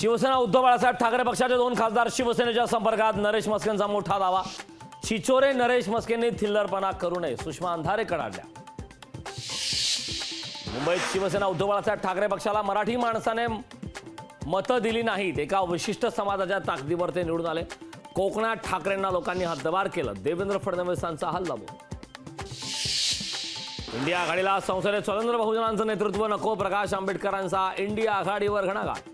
शिवसेना उद्धव बाळासाहेब ठाकरे पक्षाचे 2 खासदार शिवसेनेच्या संपर्कात, नरेश मस्केंचा मोठा दावा। चिचोरे नरेश मस्केंनी थिल्लरपणा करू नये, सुषमा अंधारे कडाडल्या। मुंबईत शिवसेना उद्धव बाळासाहेब ठाकरे पक्षाला मराठी माणसाने मतं दिली नाहीत, एका विशिष्ट समाजाच्या ताकदीवर ते निवडून आले। कोकणात ठाकरेंना लोकांनी हद्दपार केलं, देवेंद्र फडणवीसांचा हल्ला बोल। इंडिया आघाडीला संसदेत स्वतंत्र बहुजनांचं नेतृत्व नको, प्रकाश आंबेडकरांचा इंडिया आघाडीवर घणाघात।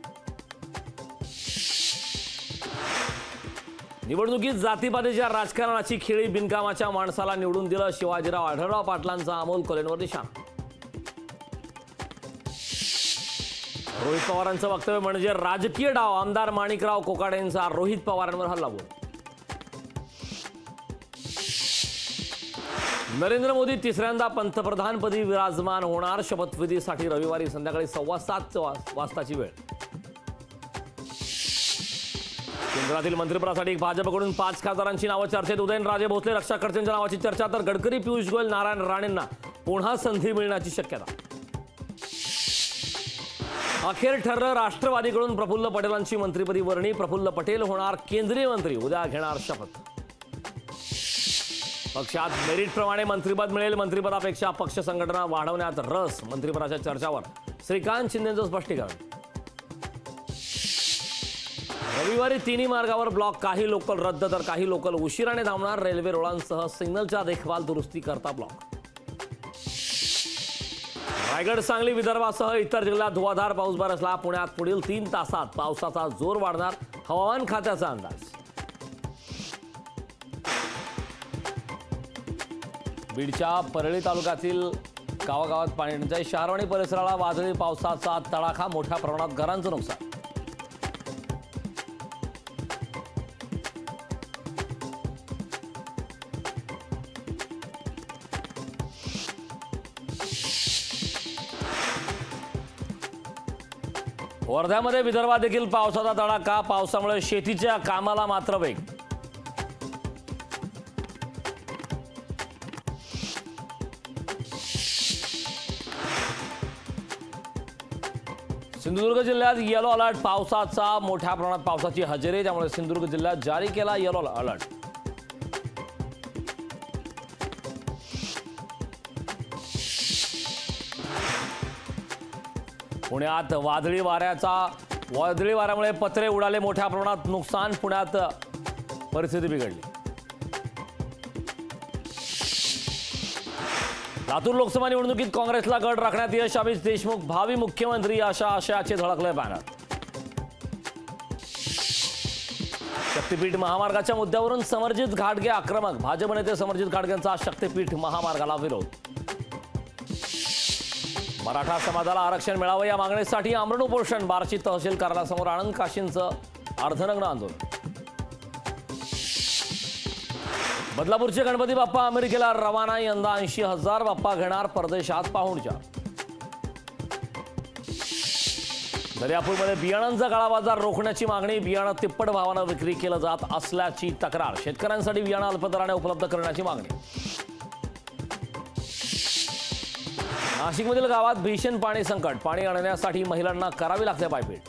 निवडणुकीत जातीपातीच्या राजकारणाची खेळी, बिनकामाच्या माणसाला निवडून दिलं, शिवाजीराव आढळराव पाटलांचा अमोल कोल्हेंवर निशाणा। रोहित पवारांचं वक्तव्य म्हणजे राजकीय डाव, आमदार माणिकराव कोकाटेंचा रोहित पवारांवर हल्ला बोल। नरेंद्र मोदी तिसऱ्यांदा पंतप्रधानपदी विराजमान होणार, शपथविधीसाठी रविवारी संध्याकाळी 7:15 वाजताची वेळ। केंद्रातील मंत्रिपदासाठी भाजपकडून 5 खासदारांची नावं चर्चेत, उदयनराजे भोसले, रक्षा खडसेंच्या नावाची चर्चा, तर गडकरी, पियुष गोयल, नारायण राणेंना पुन्हा संधी मिळण्याची शक्यता। अखेर ठरलं, राष्ट्रवादीकडून प्रफुल्ल पटेलांची मंत्रिपदी वर्णी, प्रफुल्ल पटेल होणार केंद्रीय मंत्री, उद्या घेणार शपथ। पक्षात मेरिटप्रमाणे मंत्रिपद मिळेल, मंत्रिपदापेक्षा पक्ष संघटना वाढवण्यात रस, मंत्रिपदाच्या चर्चावर श्रीकांत शिंदेंचं स्पष्टीकरण। रविवारी तिन्ही मार्गावर ब्लॉक, काही लोकल रद्द तर काही लोकल उशिराने धावणार, रेल्वे रुळांसह सिग्नलच्या देखभाल दुरुस्ती करता ब्लॉक। रायगड, सांगली, विदर्भासह इतर जिल्ह्यात धुवाधार पाऊस बरसला, पुण्यात पुढील 3 तासात पावसाचा जोर वाढणार, हवामान खात्याचा अंदाज। बीडच्या परळी तालुक्यातील गावागावात पाणी टंचाई, शहारवाडी परिसराला वादळी पावसाचा तडाखा, मोठ्या प्रमाणात घरांचं नुकसान। वर्ध्यामध्ये विदर्भात देखील पावसाचा तडाखा, पावसामुळे शेतीच्या कामाला मात्र वेग। सिंधुदुर्ग जिल्ह्यात येलो अलर्ट, पावसाचा मोठ्या प्रमाणात पावसाची हजेरी, त्यामुळे सिंधुदुर्ग जिल्ह्यात जारी केला येलो अलर्ट। पुण्यात वादळी वाऱ्यामुळे पत्रे उडाले, मोठ्या प्रमाणात नुकसान, पुण्यात परिस्थिती बिघडली। लातूर लोकसभा निवडणुकीत काँग्रेसला गड राखण्यात यश, अमित देशमुख भावी मुख्यमंत्री अशा आशयाचे झळकले बॅनर। शक्तीपीठ महामार्गाच्या मुद्द्यावरून समरजित घाटगे आक्रमक, भाजप नेते समरजित घाटगेंचा शक्तीपीठ महामार्गाला विरोध। मराठा समाजाला आरक्षण मिळावं या मागणीसाठी आमरण उपोषण, बार्शी तहसील कार्यालयासमोर आनंद काशींचं अर्धनग्न आंदोलन। बदलापूरचे गणपती बाप्पा अमेरिकेला रवाना, यंदा 80,000 बाप्पा घेणार परदेशात पाहुणचार। दर्यापूरमध्ये बियाणांचा काळाबाजार रोखण्याची मागणी, बियाणं तिप्पट भावानं विक्री केलं जात असल्याची तक्रार, शेतकऱ्यांसाठी बियाणं अल्पदराने उपलब्ध करण्याची मागणी। नाशिकमधील गावात भीषण पाणी संकट, पाणी आणण्यासाठी महिलांना करावी लागते पायपीट।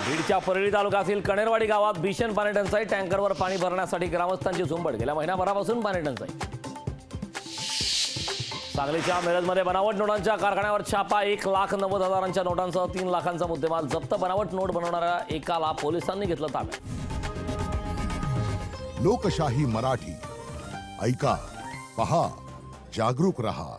बीडच्या परळी तालुक्यातील कणेरवाडी गावात भीषण पाणी टंचाई, टँकरवर पाणी भरण्यासाठी ग्रामस्थांची झुंबड, गेल्या महिनाभरापासून पाणी टंचाई। सांगलीच्या मिरजमध्ये बनावट नोटांच्या कारखान्यावर छापा, 1,90,000च्या नोटांसह 3 लाखांचा मुद्देमाल जप्त, बनावट नोट बनवणाऱ्या एकाला पोलिसांनी घेतलं ताब्यात। लोकशाही मराठी ऐका, पहा, जागरूक रहा।